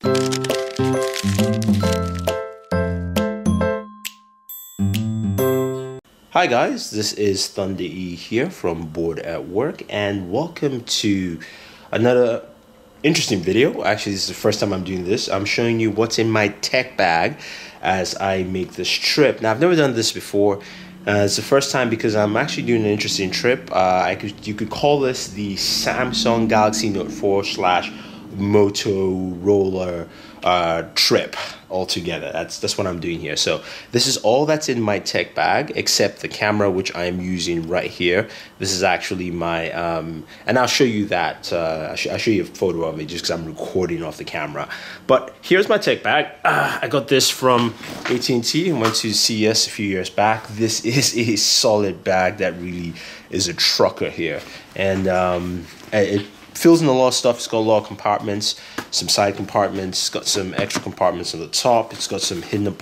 Hi guys, this is Thunder E here from Bored at Work, and welcome to another interesting video. Actually, this is the first time I'm doing this. I'm showing you what's in my tech bag as I make this trip. Now, I've never done this before. It's the first time because I'm actually doing an interesting trip. You could call this the Samsung Galaxy Note 4 / Motorola trip altogether. That's what I'm doing here. So this is all that's in my tech bag except the camera, which I'm using right here. This is actually my and I'll show you that. I'll show you a photo of it just because I'm recording off the camera. But here's my tech bag. I got this from AT&T and went to CES a few years back. This is a solid bag that really is a trucker here, and it fills in a lot of stuff. It's got a lot of compartments, some side compartments. It's got some extra compartments on the top. It's got some hidden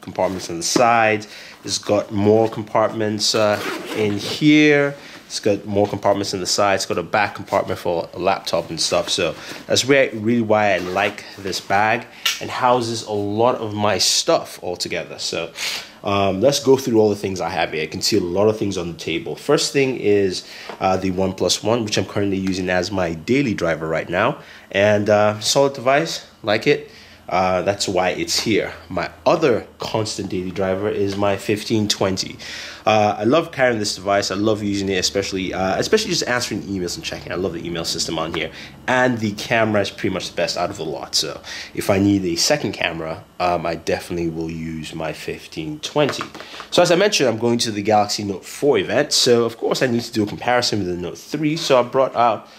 compartments on the sides. It's got more compartments in here. It's got more compartments on the side. It's got a back compartment for a laptop and stuff. So that's really why I like this bag, and houses a lot of my stuff all together. So let's go through all the things I have here. I can see a lot of things on the table. First thing is the OnePlus One, which I'm currently using as my daily driver right now. And solid device, like it. That's why it's here. My other constant daily driver is my 1520. I love carrying this device. I love using it, especially just answering emails and checking. I love the email system on here, and the camera is pretty much the best out of the lot. So if I need a second camera, I definitely will use my 1520. So as I mentioned, I'm going to the Galaxy Note 4 event. So of course I need to do a comparison with the Note 3. So I brought out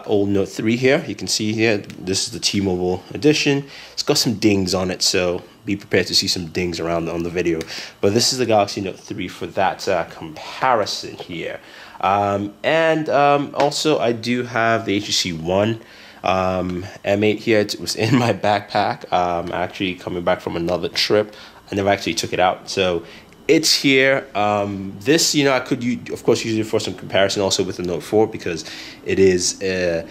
old Note 3 here. You can see here, this is the T-Mobile edition. It's got some dings on it, so be prepared to see some dings around on the video. But this is the Galaxy Note 3 for that comparison here. Also I do have the HTC One M8 here. It was in my backpack. Actually coming back from another trip. I never actually took it out, so it's here. This, I could of course use it for some comparison also with the Note 4 because it is a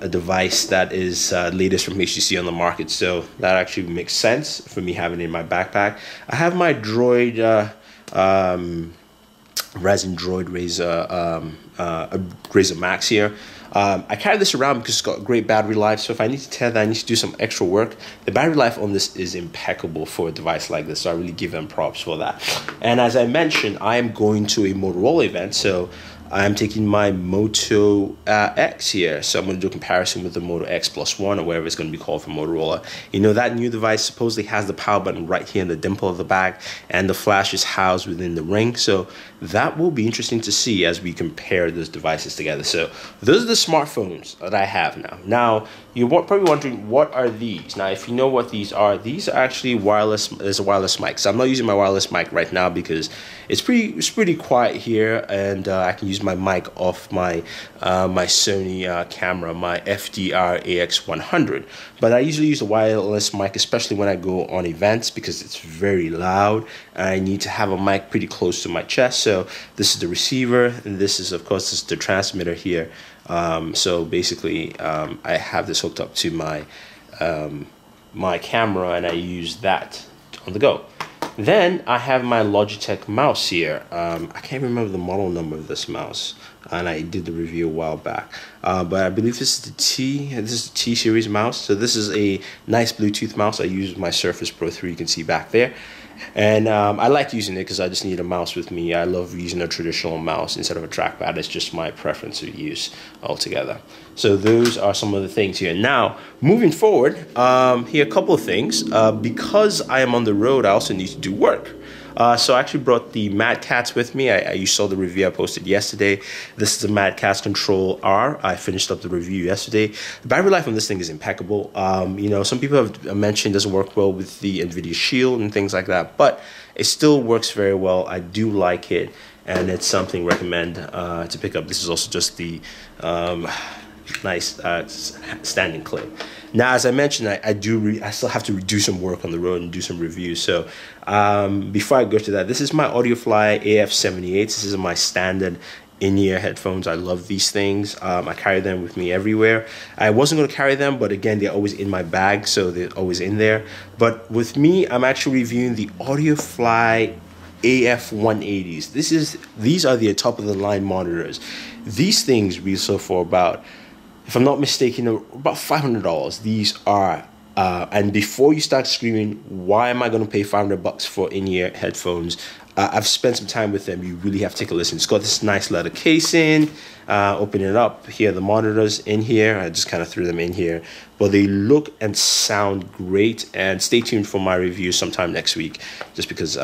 device that is latest from HTC on the market. So that actually makes sense for me having it in my backpack. I have my Droid Resin Droid Razer Max here. I carry this around because it's got great battery life, so if I need to tear that, I need to do some extra work. The battery life on this is impeccable for a device like this, so I really give them props for that. And as I mentioned, I am going to a Motorola event, so I'm taking my Moto X here. So I'm going to do a comparison with the Moto X Plus One, or whatever it's going to be called for Motorola. That new device supposedly has the power button right here in the dimple of the bag, and the flash is housed within the ring. So that will be interesting to see as we compare those devices together. So those are the smartphones that I have now. Now, you're probably wondering, what are these? Now, if you know what these are actually wireless. There's a wireless mic. So I'm not using my wireless mic right now because it's pretty quiet here, and I can use my mic off my Sony camera, my FDR AX100. But I usually use a wireless mic, especially when I go on events, because it's very loud and I need to have a mic pretty close to my chest. So this is the receiver, and this is, of course, this is the transmitter here. So basically, I have this hooked up to my my camera, and I use that on the go. Then I have my Logitech mouse here. I can't remember the model number of this mouse, and I did the review a while back. But I believe this is the T series mouse. So this is a nice Bluetooth mouse. I use my Surface Pro 3. You can see back there. And I like using it because I just need a mouse with me. I love using a traditional mouse instead of a trackpad. It's just my preference of use altogether. So those are some of the things here. Now, moving forward, here are a couple of things. Because I am on the road, I also need to do work. So I actually brought the Mad Catz with me. You saw the review I posted yesterday. This is the Mad Catz Control R. I finished up the review yesterday. The battery life on this thing is impeccable. Some people have mentioned it doesn't work well with the NVIDIA Shield and things like that, but it still works very well. I do like it, and it's something I recommend to pick up. This is also just the nice standing clip. Now, as I mentioned, I still have to do some work on the road and do some reviews. So before I go to that, this is my AudioFly AF78. This is my standard in-ear headphones. I love these things. I carry them with me everywhere. I wasn't going to carry them, but again, they're always in my bag, so they're always in there. But with me, I'm actually reviewing the AudioFly AF180s. These are the top of the line monitors. These things retail for about, if I'm not mistaken, about $500. These are and before you start screaming, why am I going to pay $500 for in-ear headphones? I've spent some time with them. You really have to take a listen. It's got this nice leather casing. Open it up. Here are the monitors in here. I just kind of threw them in here. But they look and sound great. And stay tuned for my review sometime next week, just because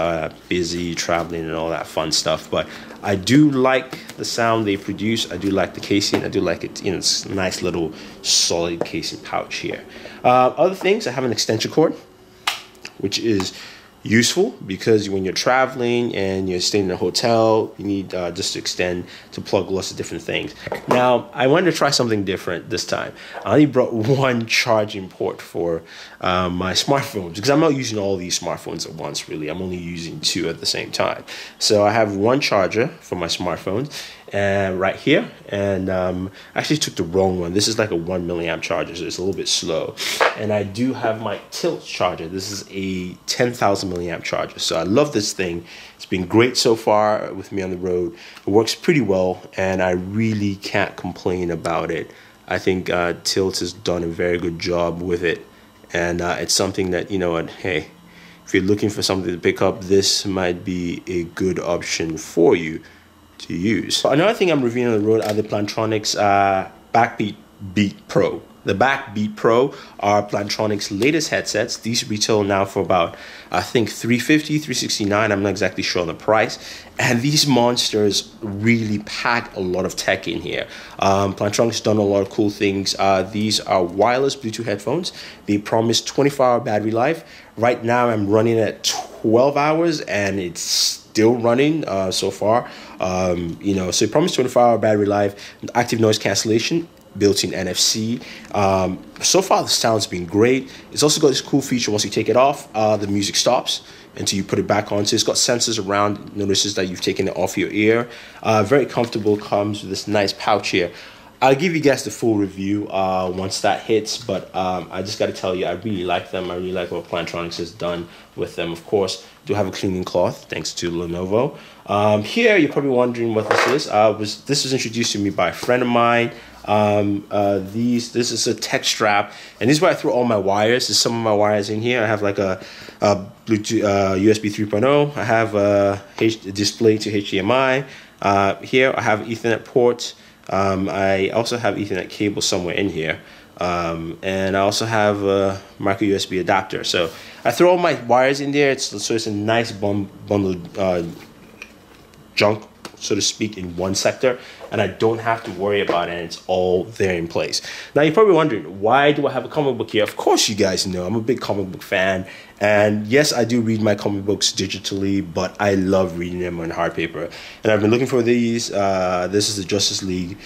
busy traveling and all that fun stuff. But I do like the sound they produce. I do like the casing. I do like it. It's a nice little solid casing pouch here. Other things, I have an extension cord, which is useful because when you're traveling and you're staying in a hotel, you need just to extend to plug lots of different things. Now, I wanted to try something different this time. I only brought one charging port for my smartphones because I'm not using all these smartphones at once, really. I'm only using two at the same time. So I have one charger for my smartphones right here, and I actually took the wrong one. This is like a 1 milliamp charger, so it's a little bit slow. And I do have my tilt charger. This is a 10,000 milliamp charger. So I love this thing. It's been great so far with me on the road. It works pretty well, and I really can't complain about it. I think Tilt has done a very good job with it, and it's something that, you know what, hey, if you're looking for something to pick up, this might be a good option for you to use. Another thing I'm reviewing on the road are the Plantronics Backbeat Beat Pro. The Backbeat Pro are Plantronics' latest headsets. These retail now for about, I think, $350, $369. I'm not exactly sure on the price. And these monsters really pack a lot of tech in here. Plantronics done a lot of cool things. These are wireless Bluetooth headphones. They promise 24-hour battery life. Right now, I'm running at 12 hours, and it's still running so far. So it promised 24-hour battery life, active noise cancellation, built-in NFC. So far the sound's been great. It's also got this cool feature: once you take it off, the music stops until you put it back on. So it's got sensors around, notices that you've taken it off your ear. Very comfortable, comes with this nice pouch here. I'll give you guys the full review once that hits, but I just got to tell you, I really like them. I really like what Plantronics has done with them. Of course, do have a cleaning cloth, thanks to Lenovo. Here, you're probably wondering what this is. This was introduced to me by a friend of mine. This is a tech strap, and this is where I throw all my wires. There's some of my wires in here. I have like a Bluetooth USB 3.0. I have a display to HDMI. Here I have Ethernet port. I also have Ethernet cable somewhere in here, and I also have a micro USB adapter. So I throw all my wires in there. So it's a nice bundled junk, so to speak, in one sector, and I don't have to worry about it, and it's all there in place. Now, you're probably wondering, why do I have a comic book here? Of course, you guys know I'm a big comic book fan, and yes, I do read my comic books digitally, but I love reading them on hard paper, and I've been looking for these. This is the Justice League,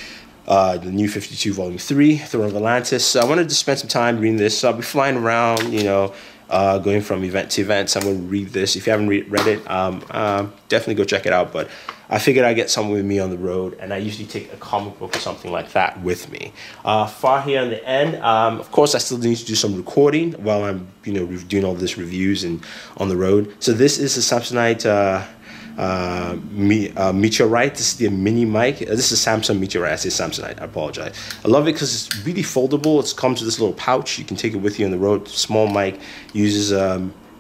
the New 52 Volume 3, Throne of Atlantis. So I wanted to spend some time reading this. So I'll be flying around, going from event to event. So I'm going to read this. If you haven't read it, definitely go check it out. But I figured I'd get something with me on the road, and I usually take a comic book or something like that with me. Far here on the end, of course, I still need to do some recording while I'm, doing all this reviews and on the road. So this is a Samsonite Meteorite. This is the mini mic. This is a Samsung Meteorite. I say Samsonite. I apologize. I love it because it's really foldable. It comes with this little pouch. You can take it with you on the road. Small mic, uses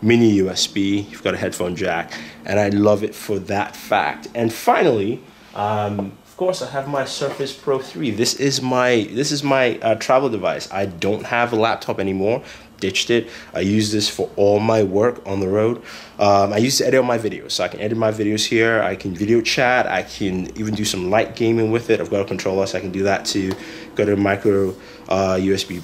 mini USB. You've got a headphone jack, and I love it for that fact. And finally, of course, I have my Surface Pro 3. This is my travel device. I don't have a laptop anymore. Ditched it. I use this for all my work on the road. I use it to edit all my videos. So I can edit my videos here. I can video chat. I can even do some light gaming with it. I've got a controller, so I can do that too. Got a micro USB.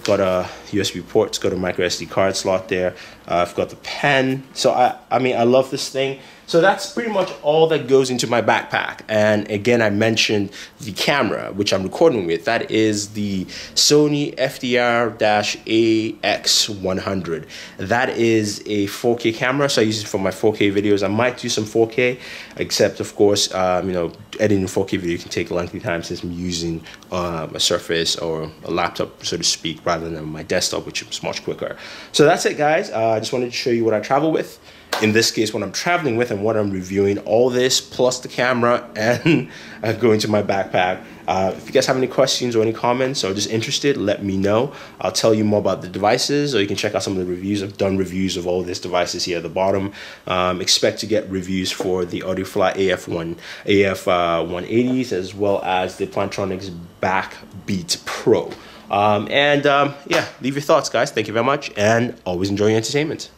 Got a USB port. It's got a micro SD card slot there. I've got the pen. So I love this thing. So that's pretty much all that goes into my backpack. And again, I mentioned the camera, which I'm recording with. That is the Sony FDR-AX X100. That is a 4K camera, so I use it for my 4K videos. I might do some 4K, except of course, you know, editing 4K video can take a lengthy time since I'm using a Surface or a laptop, so to speak, rather than my desktop, which is much quicker. So that's it, guys. I just wanted to show you what I travel with. In this case, what I'm traveling with and what I'm reviewing, all this plus the camera and going to my backpack. If you guys have any questions or any comments or just interested, let me know. I'll tell you more about the devices, or you can check out some of the reviews. I've done reviews of all these devices here at the bottom. Expect to get reviews for the AudioFly AF180s as well as the Plantronics Backbeat Pro. Yeah, leave your thoughts, guys. Thank you very much, and always enjoy your entertainment.